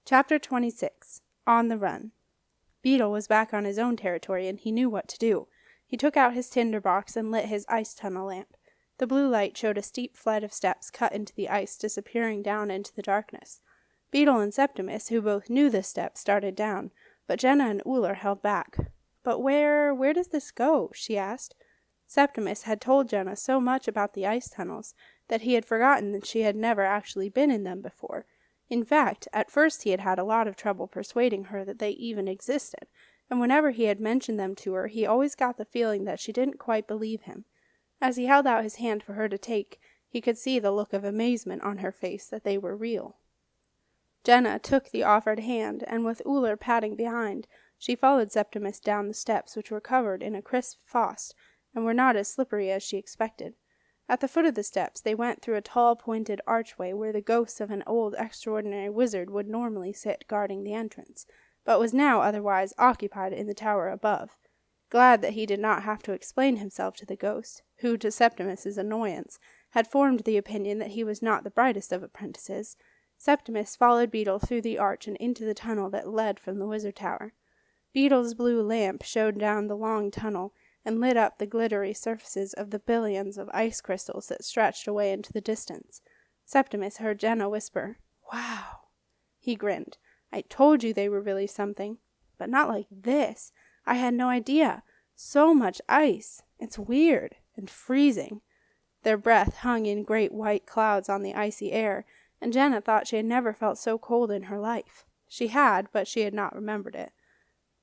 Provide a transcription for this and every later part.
Chapter 26. On the Run. Beetle was back on his own territory, and he knew what to do. He took out his tinder box and lit his ice tunnel lamp. The blue light showed a steep flight of steps cut into the ice, disappearing down into the darkness. Beetle and Septimus, who both knew the steps, started down, but Jenna and Uller held back. "But where does this go?" she asked. Septimus had told Jenna so much about the ice tunnels that he had forgotten that she had never actually been in them before. In fact, at first he had had a lot of trouble persuading her that they even existed, and whenever he had mentioned them to her, he always got the feeling that she didn't quite believe him. As he held out his hand for her to take, he could see the look of amazement on her face that they were real. Jenna took the offered hand, and with Uller padding behind, she followed Septimus down the steps, which were covered in a crisp frost, and were not as slippery as she expected. At the foot of the steps, they went through a tall, pointed archway where the ghost of an old, extraordinary wizard would normally sit guarding the entrance, but was now otherwise occupied in the tower above. Glad that he did not have to explain himself to the ghost, who, to Septimus's annoyance, had formed the opinion that he was not the brightest of apprentices, Septimus followed Beetle through the arch and into the tunnel that led from the wizard tower. Beetle's blue lamp showed down the long tunnel, and lit up the glittery surfaces of the billions of ice crystals that stretched away into the distance. Septimus heard Jenna whisper, "Wow!" He grinned. "I told you they were really something. But not like this. I had no idea. So much ice. It's weird and freezing." Their breath hung in great white clouds on the icy air, and Jenna thought she had never felt so cold in her life. She had, but she had not remembered it.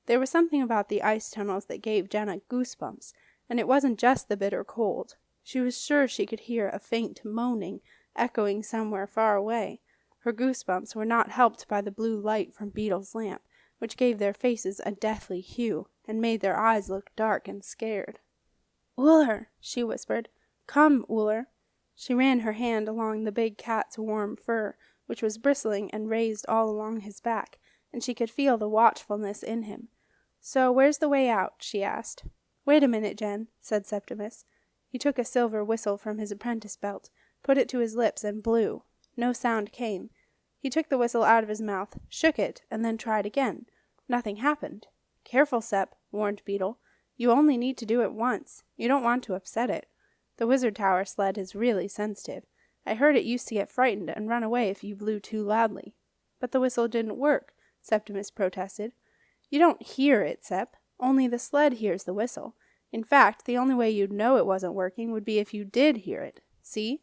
There was something about the ice tunnels that gave Jenna goosebumps, and it wasn't just the bitter cold. She was sure she could hear a faint moaning echoing somewhere far away. Her goosebumps were not helped by the blue light from Beetle's lamp, which gave their faces a deathly hue, and made their eyes look dark and scared. "Uller," she whispered. "Come, Uller." She ran her hand along the big cat's warm fur, which was bristling and raised all along his back, and she could feel the watchfulness in him. "So where's the way out?" she asked. "Wait a minute, Jen," said Septimus. He took a silver whistle from his apprentice belt, put it to his lips, and blew. No sound came. He took the whistle out of his mouth, shook it, and then tried again. Nothing happened. "Careful, Sep," warned Beetle. "You only need to do it once. You don't want to upset it. The wizard tower sled is really sensitive. I heard it used to get frightened and run away if you blew too loudly." "But the whistle didn't work," Septimus protested. "You don't hear it, Sep. Only the sled hears the whistle. In fact, the only way you'd know it wasn't working would be if you did hear it. See?"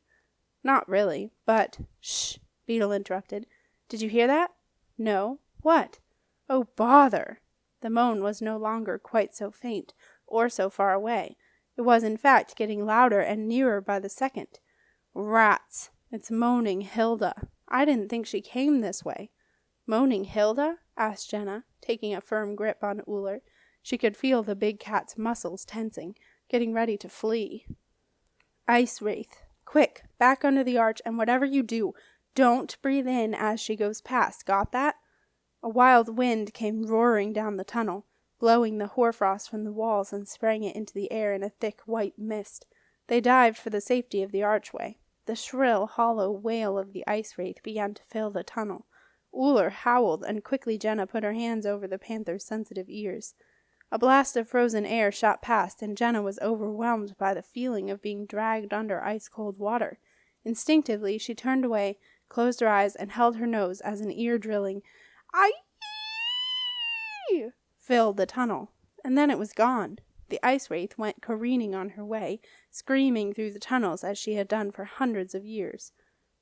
"Not really, but—" "Shh!" Beetle interrupted. "Did you hear that?" "No. What?" "Oh, bother!" The moan was no longer quite so faint, or so far away. It was, in fact, getting louder and nearer by the second. "Rats! It's moaning Hilda. I didn't think she came this way." "Moaning Hilda?" asked Jenna, taking a firm grip on Uller. She could feel the big cat's muscles tensing, getting ready to flee. "Ice Wraith. Quick, back under the arch, and whatever you do, don't breathe in as she goes past. Got that?" A wild wind came roaring down the tunnel, blowing the hoarfrost from the walls and spraying it into the air in a thick white mist. They dived for the safety of the archway. The shrill, hollow wail of the ice wraith began to fill the tunnel. Uller howled, and quickly Jenna put her hands over the panther's sensitive ears. A blast of frozen air shot past, and Jenna was overwhelmed by the feeling of being dragged under ice-cold water. Instinctively, she turned away, closed her eyes, and held her nose as an ear-drilling "Aye!" filled the tunnel. And then it was gone. The ice wraith went careening on her way, screaming through the tunnels as she had done for hundreds of years.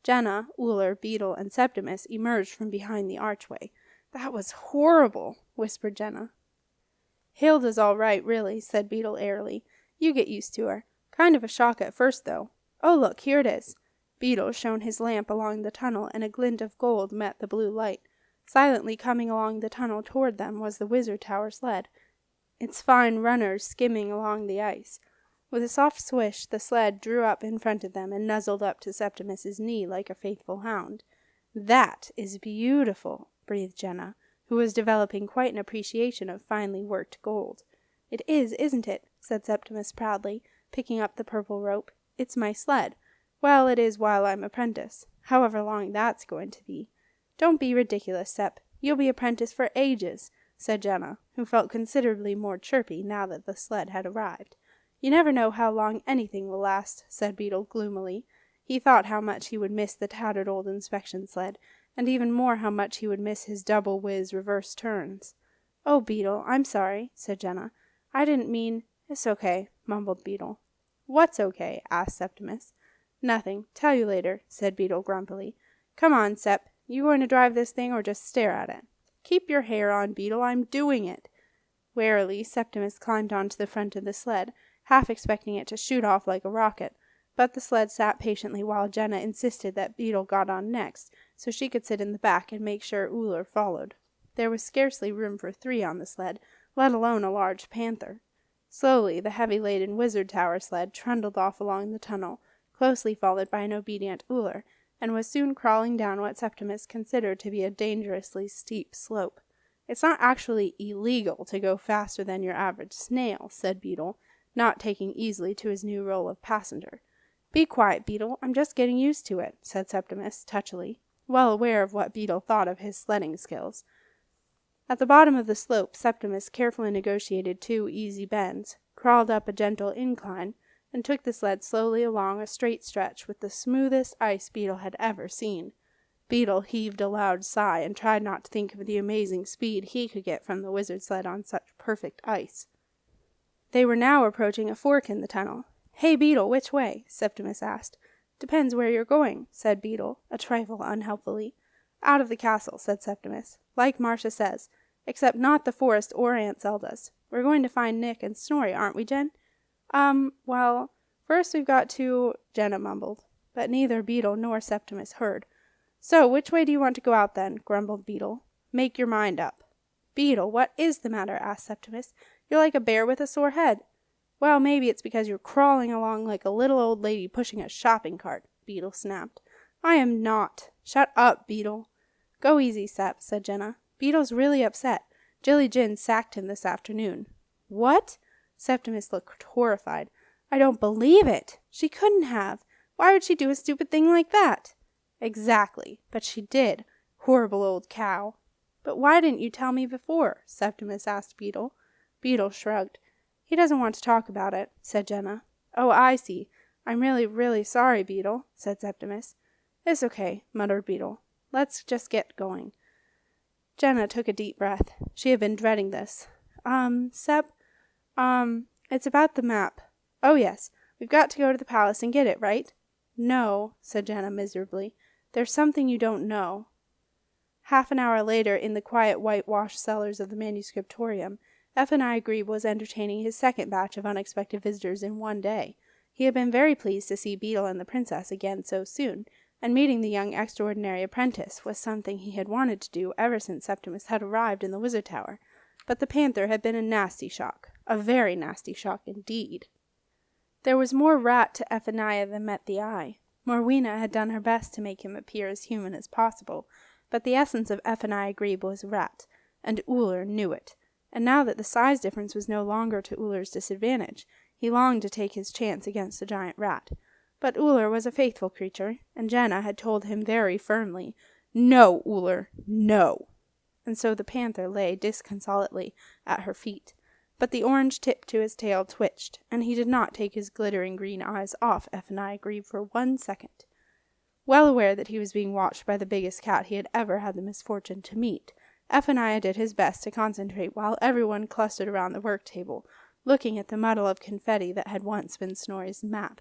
Jenna, Uller, Beetle, and Septimus emerged from behind the archway. "That was horrible," whispered Jenna. "Hilda's all right, really," said Beetle airily. "You get used to her. Kind of a shock at first, though. Oh, look, here it is." Beetle shone his lamp along the tunnel, and a glint of gold met the blue light. Silently coming along the tunnel toward them was the wizard tower sled, its fine runners skimming along the ice. With a soft swish, the sled drew up in front of them and nuzzled up to Septimus's knee like a faithful hound. "That is beautiful," breathed Jenna, who was developing quite an appreciation of finely worked gold. "It is, isn't it?" said Septimus proudly, picking up the purple rope. "It's my sled. Well, it is while I'm apprentice, however long that's going to be. Don't be ridiculous, Sep. You'll be apprentice for ages," said Jenna, who felt considerably more chirpy now that the sled had arrived. "You never know how long anything will last," said Beetle gloomily. He thought how much he would miss the tattered old inspection sled, and even more how much he would miss his double-whiz reverse turns. "Oh, Beetle, I'm sorry," said Jenna. "I didn't mean—" "It's okay," mumbled Beetle. "What's okay?" asked Septimus. "Nothing. Tell you later," said Beetle grumpily. "Come on, Sep. You going to drive this thing or just stare at it?" "Keep your hair on, Beetle. I'm doing it." Warily, Septimus climbed onto the front of the sled, half expecting it to shoot off like a rocket, but the sled sat patiently while Jenna insisted that Beetle got on next, so she could sit in the back and make sure Uller followed. There was scarcely room for 3 on the sled, let alone a large panther. Slowly, the heavy-laden Wizard Tower sled trundled off along the tunnel, closely followed by an obedient Uller, and was soon crawling down what Septimus considered to be a dangerously steep slope. "It's not actually illegal to go faster than your average snail," said Beetle, not taking easily to his new role of passenger. "Be quiet, Beetle. I'm just getting used to it," said Septimus, touchily, well aware of what Beetle thought of his sledding skills. At the bottom of the slope, Septimus carefully negotiated 2 easy bends, crawled up a gentle incline, and took the sled slowly along a straight stretch with the smoothest ice Beetle had ever seen. Beetle heaved a loud sigh and tried not to think of the amazing speed he could get from the wizard sled on such perfect ice. They were now approaching a fork in the tunnel. "Hey, Beetle, which way?" Septimus asked. "Depends where you're going," said Beetle, a trifle unhelpfully. "Out of the castle," said Septimus. "Like Marcia says, except not the forest or Aunt Zelda's. We're going to find Nick and Snorri, aren't we, Jen?" Well, first we've got to—" Jenna mumbled, but neither Beetle nor Septimus heard. "So, which way do you want to go out, then?" grumbled Beetle. "Make your mind up." "Beetle, what is the matter?" asked Septimus. "You're like a bear with a sore head." "Well, maybe it's because you're crawling along like a little old lady pushing a shopping cart," Beetle snapped. "I am not." "Shut up, Beetle." "Go easy, Sep," said Jenna. "Beetle's really upset. Jilly Jin sacked him this afternoon." "What?" Septimus looked horrified. "I don't believe it. She couldn't have. Why would she do a stupid thing like that?" "Exactly. But she did. Horrible old cow." "But why didn't you tell me before?" Septimus asked Beetle. Beetle shrugged. "He doesn't want to talk about it," said Jenna. "Oh, I see. I'm really, really sorry, Beetle," said Septimus. "It's okay," muttered Beetle. "Let's just get going." Jenna took a deep breath. She had been dreading this. Sep, it's about the map. Oh, yes, we've got to go to the palace and get it, right?" "No," said Jenna miserably. "There's something you don't know." Half an hour later, in the quiet whitewashed cellars of the manuscriptorium, Ephaniah Grebe was entertaining his second batch of unexpected visitors in one day. He had been very pleased to see Beetle and the princess again so soon, and meeting the young extraordinary apprentice was something he had wanted to do ever since Septimus had arrived in the Wizard Tower. But the panther had been a nasty shock, a very nasty shock indeed. There was more rat to Ephaniah than met the eye. Morwena had done her best to make him appear as human as possible, but the essence of Ephaniah Grebe was rat, and Uller knew it. And now that the size difference was no longer to Uller's disadvantage, he longed to take his chance against the giant rat. But Uller was a faithful creature, and Jenna had told him very firmly, "No, Uller, no." And so the panther lay disconsolately at her feet. But the orange tip to his tail twitched, and he did not take his glittering green eyes off Ephaniah Grebe for 1 second. Well aware that he was being watched by the biggest cat he had ever had the misfortune to meet, Ephaniah did his best to concentrate while everyone clustered around the work table, looking at the muddle of confetti that had once been Snorri's map.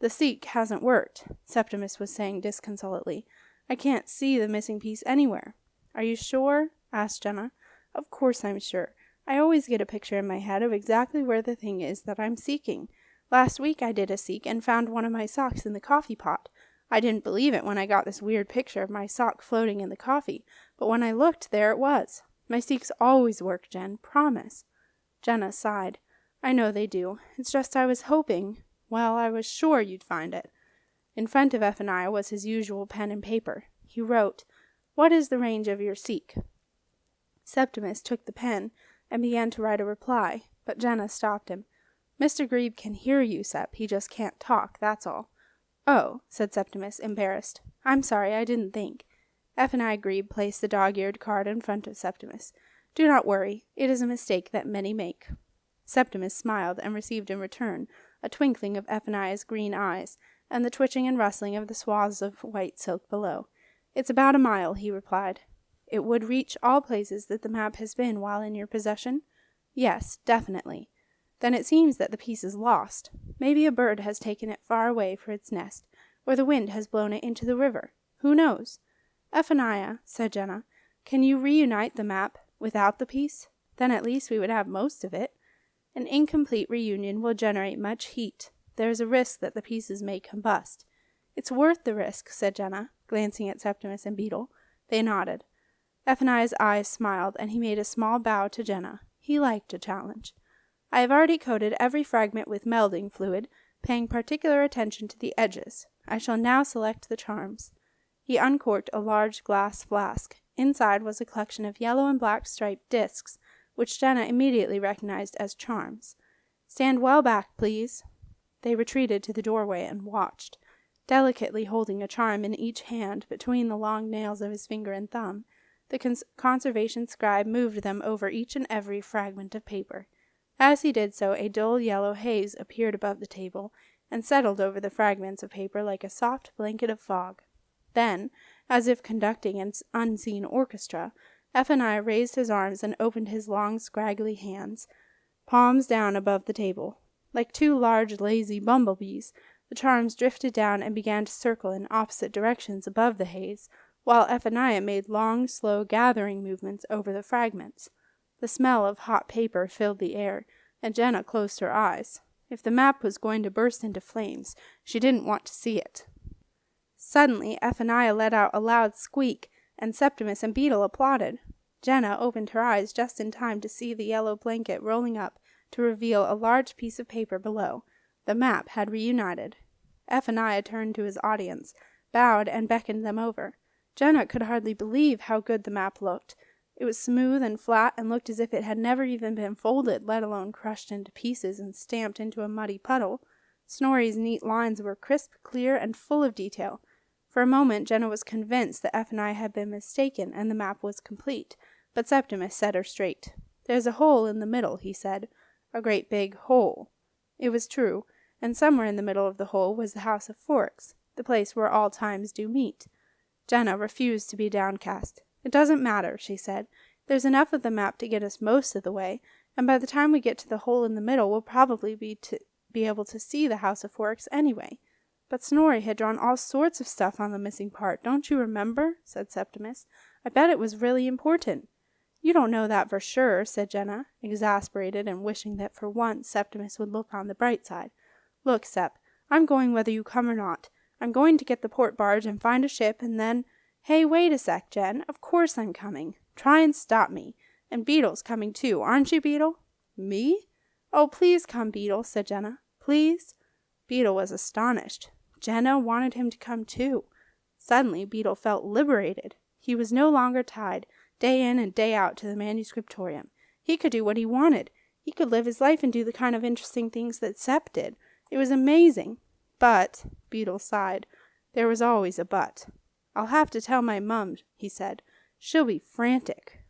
"The seek hasn't worked," Septimus was saying disconsolately. "I can't see the missing piece anywhere." "Are you sure?" asked Jenna. "Of course I'm sure. I always get a picture in my head of exactly where the thing is that I'm seeking. Last week I did a seek and found one of my socks in the coffee pot. I didn't believe it when I got this weird picture of my sock floating in the coffee, but when I looked, there it was. My seeks always work, Jen, promise." Jenna sighed. "I know they do. It's just I was hoping, well, I was sure you'd find it." In front of Ephaniah was his usual pen and paper. He wrote, "What is the range of your seek?" Septimus took the pen and began to write a reply, but Jenna stopped him. "Mr. Grebe can hear you, Sep. He just can't talk, that's all." "Oh," said Septimus, embarrassed. "I'm sorry, I didn't think." F and I agreed placed the dog-eared card in front of Septimus. Do not worry. It is a mistake that many make. Septimus smiled and received in return a twinkling of F and I's green eyes and the twitching and rustling of the swathes of white silk below. It's about a mile, he replied. It would reach all places that the map has been while in your possession? Yes, definitely. Then it seems that the piece is lost. Maybe a bird has taken it far away for its nest, or the wind has blown it into the river. Who knows? Ephaniah, said Jenna, can you reunite the map without the piece? Then at least we would have most of it. An incomplete reunion will generate much heat. There is a risk that the pieces may combust. It's worth the risk, said Jenna, glancing at Septimus and Beetle. They nodded. Ephaniah's eyes smiled, and he made a small bow to Jenna. He liked a challenge. I have already coated every fragment with melding fluid, paying particular attention to the edges. I shall now select the charms. He uncorked a large glass flask. Inside was a collection of yellow and black striped discs, which Jenna immediately recognized as charms. Stand well back, please. They retreated to the doorway and watched, delicately holding a charm in each hand between the long nails of his finger and thumb. The conservation scribe moved them over each and every fragment of paper. As he did so, a dull yellow haze appeared above the table and settled over the fragments of paper like a soft blanket of fog. Then, as if conducting an unseen orchestra, Ephaniah raised his arms and opened his long, scraggly hands, palms down above the table. Like two large, lazy bumblebees, the charms drifted down and began to circle in opposite directions above the haze, while Ephaniah made long, slow gathering movements over the fragments. The smell of hot paper filled the air, and Jenna closed her eyes. If the map was going to burst into flames, she didn't want to see it. Suddenly, Ephaniah let out a loud squeak, and Septimus and Beetle applauded. Jenna opened her eyes just in time to see the yellow blanket rolling up to reveal a large piece of paper below. The map had reunited. Ephaniah turned to his audience, bowed, and beckoned them over. Jenna could hardly believe how good the map looked. It was smooth and flat and looked as if it had never even been folded, let alone crushed into pieces and stamped into a muddy puddle. Snorri's neat lines were crisp, clear, and full of detail. For a moment Jenna was convinced that Ephaniah had been mistaken and the map was complete, but Septimus set her straight. There's a hole in the middle, he said. A great big hole. It was true, and somewhere in the middle of the hole was the House of Forks, the place where all times do meet. Jenna refused to be downcast. It doesn't matter, she said. There's enough of the map to get us most of the way, and by the time we get to the hole in the middle we'll probably be able to see the House of Forks anyway. But Snorri had drawn all sorts of stuff on the missing part, don't you remember? Said Septimus. I bet it was really important. You don't know that for sure, said Jenna, exasperated and wishing that for once Septimus would look on the bright side. Look, Sep, I'm going whether you come or not. I'm going to get the port barge and find a ship, and then— Hey, wait a sec, Jen. Of course I'm coming. Try and stop me. And Beetle's coming too, aren't you, Beetle? Me? Oh, please come, Beetle, said Jenna. Please? Beetle was astonished. Jenna wanted him to come too. Suddenly, Beetle felt liberated. He was no longer tied, day in and day out, to the manuscriptorium. He could do what he wanted. He could live his life and do the kind of interesting things that Sep did. It was amazing. But, Beetle sighed, there was always a but. I'll have to tell my mum, he said. She'll be frantic.